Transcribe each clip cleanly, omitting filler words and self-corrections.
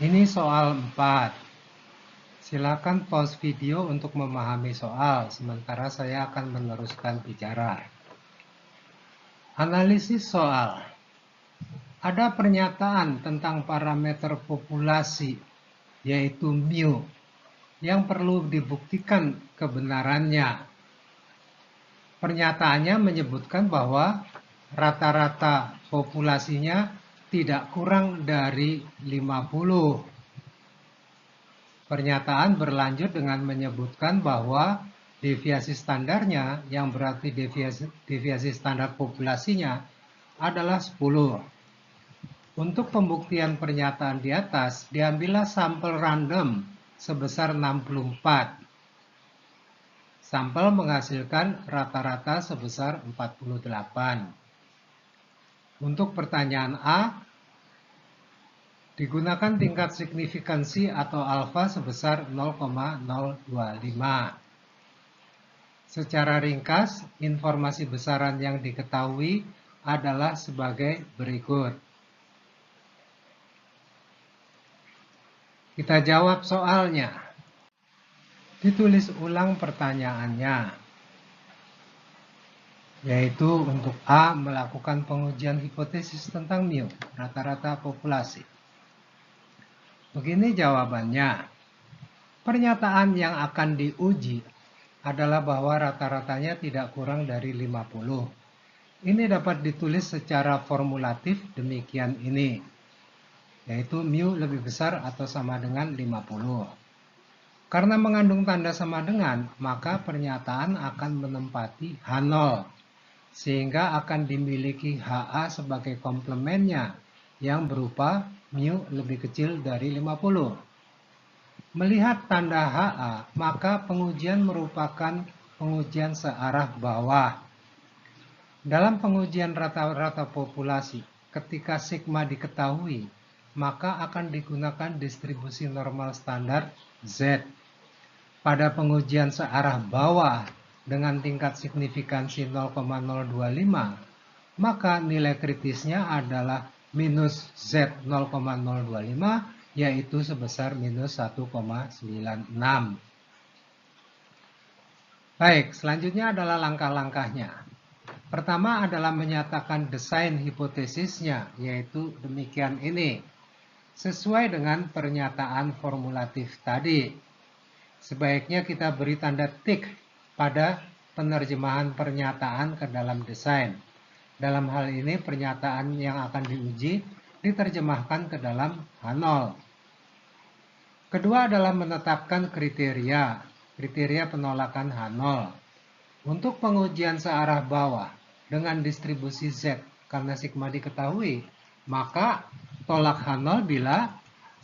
Ini soal 4. Silakan pause video untuk memahami soal, sementara saya akan meneruskan bicara. Analisis soal. Ada pernyataan tentang parameter populasi, yaitu mu, yang perlu dibuktikan kebenarannya. Pernyataannya menyebutkan bahwa rata-rata populasinya tidak kurang dari 50. Pernyataan berlanjut dengan menyebutkan bahwa deviasi standarnya, yang berarti deviasi standar populasinya, adalah 10. Untuk pembuktian pernyataan di atas, diambillah sampel random sebesar 64. Sampel menghasilkan rata-rata sebesar 48. Untuk pertanyaan A, digunakan tingkat signifikansi atau alfa sebesar 0,025. Secara ringkas, informasi besaran yang diketahui adalah sebagai berikut. Kita jawab soalnya. Ditulis ulang pertanyaannya, yaitu untuk A, melakukan pengujian hipotesis tentang mu, rata-rata populasi. Begini jawabannya. Pernyataan yang akan diuji adalah bahwa rata-ratanya tidak kurang dari 50. Ini dapat ditulis secara formulatif demikian ini, yaitu mu lebih besar atau sama dengan 50. Karena mengandung tanda sama dengan, maka pernyataan akan menempati H0, sehingga akan dimiliki HA sebagai komplemennya yang berupa mu lebih kecil dari 50. Melihat tanda HA, maka pengujian merupakan pengujian searah bawah. Dalam pengujian rata-rata populasi, ketika sigma diketahui, maka akan digunakan distribusi normal standar Z. Pada pengujian searah bawah dengan tingkat signifikansi 0,025, maka nilai kritisnya adalah minus Z 0,025, yaitu sebesar minus 1,96. Baik, selanjutnya adalah langkah-langkahnya. Pertama adalah menyatakan desain hipotesisnya, yaitu demikian ini. Sesuai dengan pernyataan formulatif tadi, sebaiknya kita beri tanda tik pada penerjemahan pernyataan ke dalam desain. Dalam hal ini, pernyataan yang akan diuji diterjemahkan ke dalam H0. Kedua adalah menetapkan kriteria penolakan H0. Untuk pengujian searah bawah dengan distribusi Z karena sigma diketahui, maka tolak H0 bila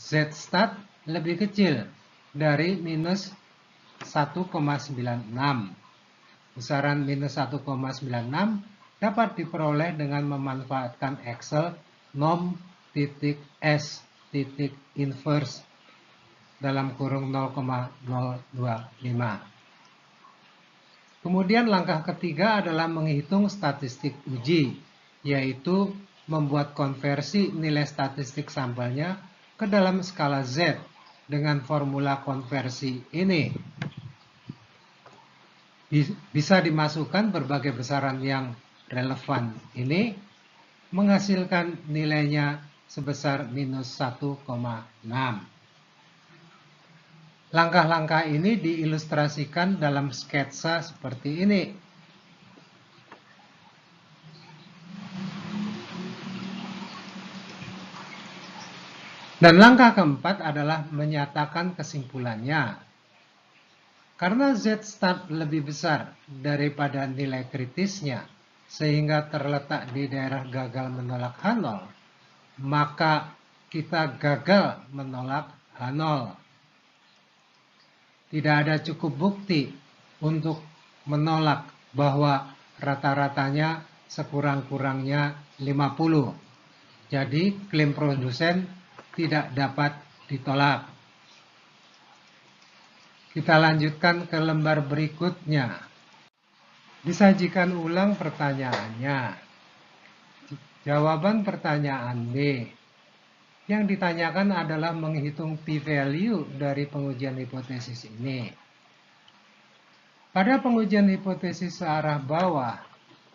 Z stat lebih kecil dari minus 1,96. Besaran minus 1,96 dapat diperoleh dengan memanfaatkan Excel nom.s.inverse dalam kurung 0,025. Kemudian langkah ketiga adalah menghitung statistik uji, yaitu membuat konversi nilai statistik sampelnya ke dalam skala Z dengan formula konversi ini. Bisa dimasukkan berbagai besaran yang relevan ini, menghasilkan nilainya sebesar minus 1,6. Langkah-langkah ini diilustrasikan dalam sketsa seperti ini. Dan langkah keempat adalah menyatakan kesimpulannya. Karena Z stat lebih besar daripada nilai kritisnya, sehingga terletak di daerah gagal menolak H0, maka kita gagal menolak H0. Tidak ada cukup bukti untuk menolak bahwa rata-ratanya sekurang-kurangnya 50. Jadi klaim produsen tidak dapat ditolak. Kita lanjutkan ke lembar berikutnya. Disajikan ulang pertanyaannya. Jawaban pertanyaan B. Yang ditanyakan adalah menghitung p-value dari pengujian hipotesis ini. Pada pengujian hipotesis searah bawah,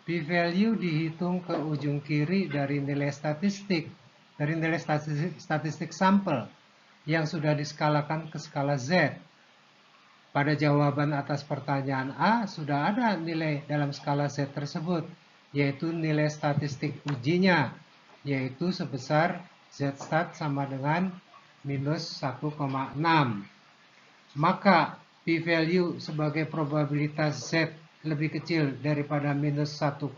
p-value dihitung ke ujung kiri dari nilai statistik sampel yang sudah diskalakan ke skala Z. Pada jawaban atas pertanyaan A sudah ada nilai dalam skala Z tersebut, yaitu nilai statistik ujinya, yaitu sebesar Z-stat sama dengan minus 1,6. Maka p-value sebagai probabilitas Z lebih kecil daripada minus 1,6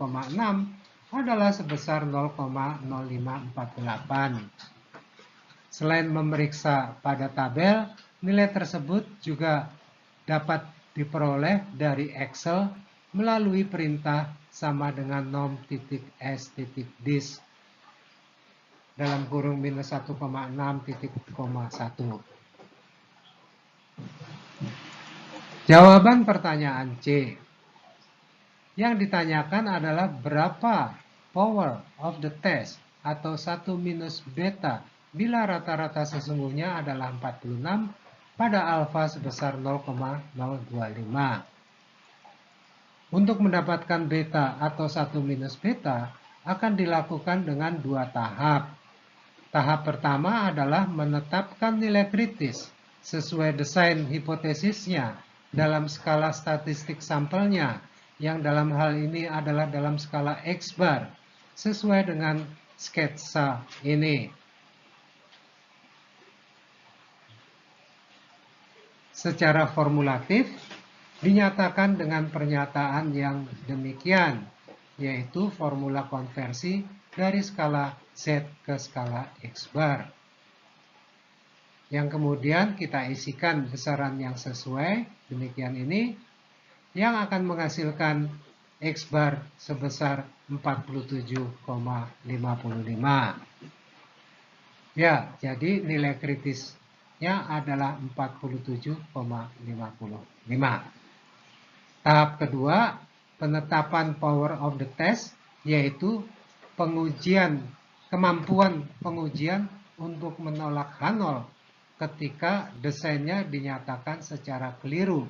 adalah sebesar 0,0548. Selain memeriksa pada tabel, nilai tersebut juga dapat diperoleh dari Excel melalui perintah sama dengan nom.s.dis dalam kurung minus 1,6 titik, 1. Jawaban pertanyaan C. Yang ditanyakan adalah berapa power of the test atau 1 minus beta bila rata-rata sesungguhnya adalah 46 pada alfa sebesar 0,025. Untuk mendapatkan beta atau 1 minus beta akan dilakukan dengan 2 tahap. Tahap pertama adalah menetapkan nilai kritis sesuai desain hipotesisnya dalam skala statistik sampelnya, yang dalam hal ini adalah dalam skala X-bar, sesuai dengan sketsa ini. Secara formulatif, dinyatakan dengan pernyataan yang demikian, yaitu formula konversi dari skala Z ke skala X-bar. Yang kemudian kita isikan besaran yang sesuai, demikian ini, yang akan menghasilkan X-bar sebesar 47,55. Ya, jadi nilai kritisnya adalah 47,55. Tahap kedua, penetapan power of the test, yaitu kemampuan pengujian untuk menolak H0 ketika desainnya dinyatakan secara keliru,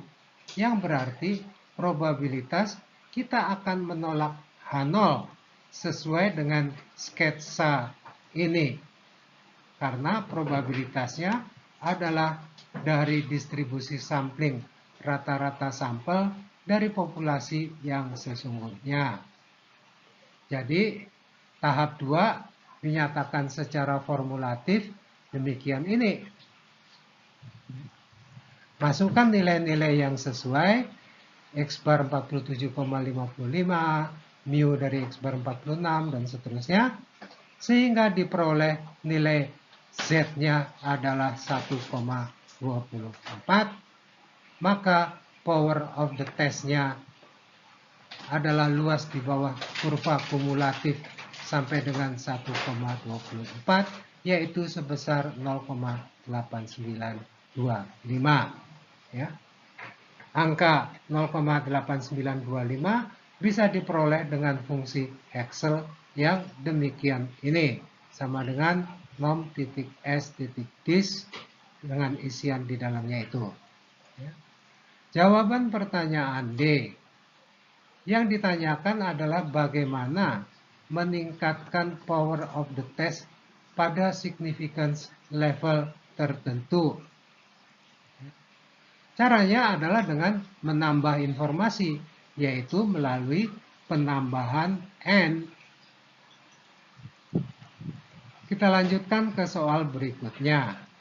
yang berarti probabilitas kita akan menolak H0 sesuai dengan sketsa ini, karena probabilitasnya adalah dari distribusi sampling rata-rata sampel dari populasi yang sesungguhnya. Jadi tahap 2 dinyatakan secara formulatif demikian ini. Masukkan nilai-nilai yang sesuai, X-bar 47,55, mu dari X-bar 46, dan seterusnya, sehingga diperoleh nilai Z-nya adalah 1,24, maka power of the test-nya adalah luas di bawah kurva kumulatif sampai dengan 1,24, yaitu sebesar 0,8925. Ya. Angka 0,8925 bisa diperoleh dengan fungsi Excel yang demikian ini, sama dengan nom.s.dis dengan isian di dalamnya itu. Ya. Jawaban pertanyaan D. Yang ditanyakan adalah bagaimana meningkatkan power of the test pada significance level tertentu. Caranya adalah dengan menambah informasi, yaitu melalui penambahan N. Kita lanjutkan ke soal berikutnya.